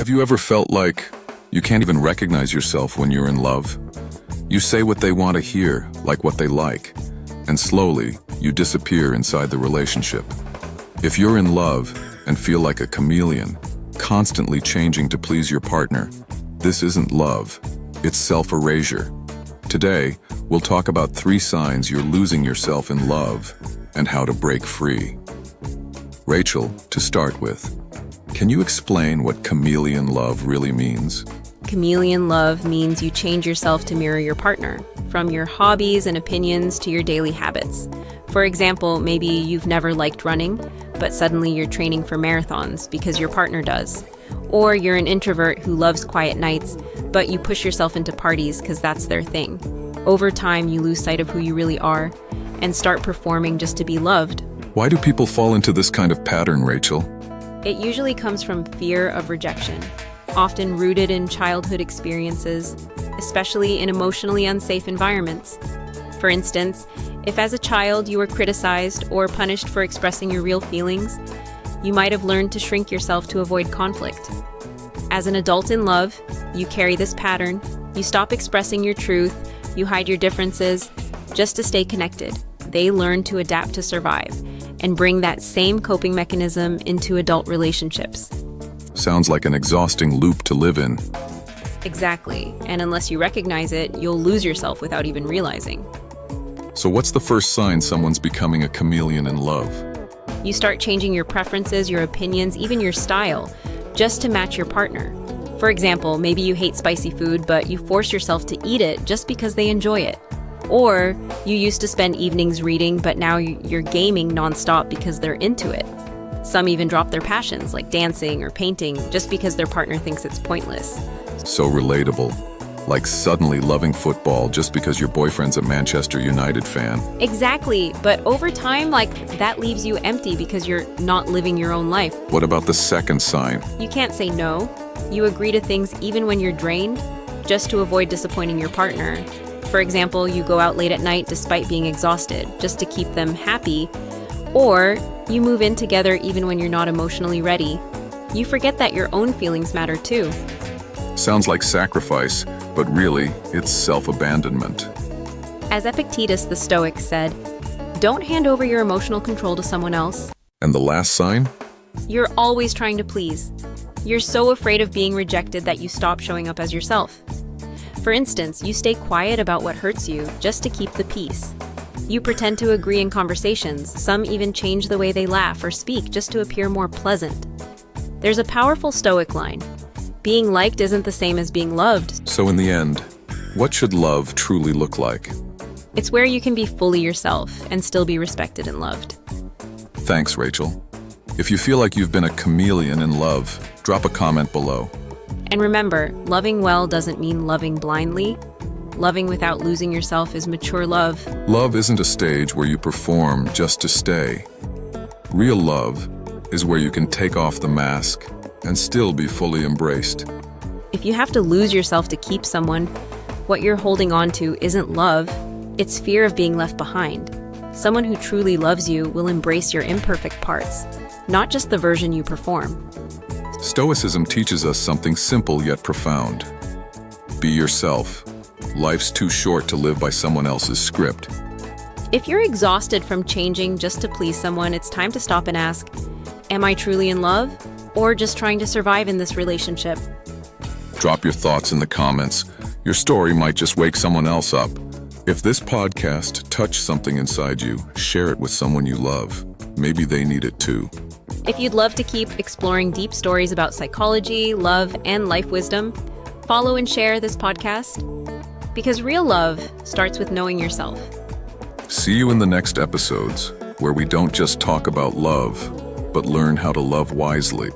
Have you ever felt like you can't even recognize yourself when you're in love? You say what they want to hear, like what they like, and slowly you disappear inside the relationship. If you're in love and feel like a chameleon, constantly changing to please your partner, this isn't love, it's self-erasure. Today, we'll talk about 3 signs you're losing yourself in love and how to break free. Rachel, to start with, can you explain what chameleon love really means? Chameleon love means you change yourself to mirror your partner, from your hobbies and opinions to your daily habits. For example, maybe you've never liked running, but suddenly you're training for marathons because your partner does. Or you're an introvert who loves quiet nights, but you push yourself into parties because that's their thing. Over time, you lose sight of who you really are and start performing just to be loved. Why do people fall into this kind of pattern, Rachel? It usually comes from fear of rejection, often rooted in childhood experiences, especially in emotionally unsafe environments. For instance, if as a child you were criticized or punished for expressing your real feelings, you might have learned to shrink yourself to avoid conflict. As an adult in love, you carry this pattern. You stop expressing your truth, you hide your differences, just to stay connected. They learn to adapt to survive and bring that same coping mechanism into adult relationships. Sounds like an exhausting loop to live in. Exactly, and unless you recognize it, you'll lose yourself without even realizing. So what's the first sign someone's becoming a chameleon in love? You start changing your preferences, your opinions, even your style, just to match your partner. For example, maybe you hate spicy food, but you force yourself to eat it just because they enjoy it. Or you used to spend evenings reading, but now you're gaming nonstop because they're into it. Some even drop their passions, like dancing or painting, just because their partner thinks it's pointless. So relatable. Like suddenly loving football just because your boyfriend's a Manchester United fan. Exactly, but over time, that leaves you empty because you're not living your own life. What about the second sign? You can't say no. You agree to things even when you're drained, just to avoid disappointing your partner. For example, you go out late at night despite being exhausted, just to keep them happy. Or you move in together even when you're not emotionally ready. You forget that your own feelings matter too. Sounds like sacrifice, but really, it's self-abandonment. As Epictetus the Stoic said, don't hand over your emotional control to someone else. And the last sign? You're always trying to please. You're so afraid of being rejected that you stop showing up as yourself. For instance, you stay quiet about what hurts you just to keep the peace. You pretend to agree in conversations. Some even change the way they laugh or speak just to appear more pleasant. There's a powerful Stoic line. Being liked isn't the same as being loved. So in the end, what should love truly look like? It's where you can be fully yourself and still be respected and loved. Thanks, Rachel. If you feel like you've been a chameleon in love, drop a comment below. And remember, loving well doesn't mean loving blindly. Loving without losing yourself is mature love. Love isn't a stage where you perform just to stay. Real love is where you can take off the mask and still be fully embraced. If you have to lose yourself to keep someone, what you're holding on to isn't love, it's fear of being left behind. Someone who truly loves you will embrace your imperfect parts, not just the version you perform. Stoicism teaches us something simple yet profound. Be yourself. Life's too short to live by someone else's script. If you're exhausted from changing just to please someone, it's time to stop and ask, am I truly in love? Or just trying to survive in this relationship? Drop your thoughts in the comments. Your story might just wake someone else up. If this podcast touched something inside you, share it with someone you love. Maybe they need it too. If you'd love to keep exploring deep stories about psychology, love, and life wisdom, follow and share this podcast. Because real love starts with knowing yourself. See you in the next episodes, where we don't just talk about love, but learn how to love wisely.